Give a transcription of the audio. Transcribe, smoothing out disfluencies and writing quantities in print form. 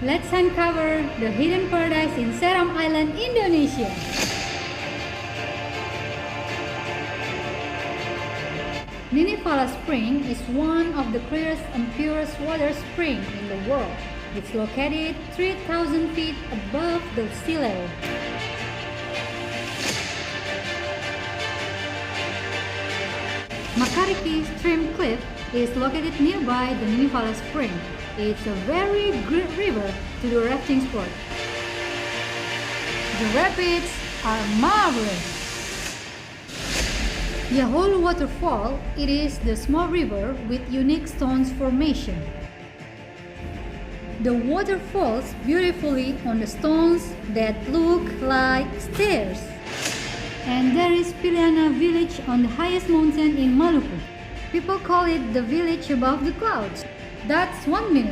Let's uncover the hidden paradise in Seram Island, Indonesia. Ninivala Spring is one of the clearest and purest water springs in the world. It's located 3,000 feet above the sea level. Makariki Stream Cliff is located nearby the Ninivala Spring. It's a very great river to do rafting sport. The rapids are marvelous. Tehoru waterfall, it is the small river with unique stones formation. The water falls beautifully on the stones that look like stairs. And there is Piliana village on the highest mountain in Maluku. People call it the village above the clouds. That's 1 minute.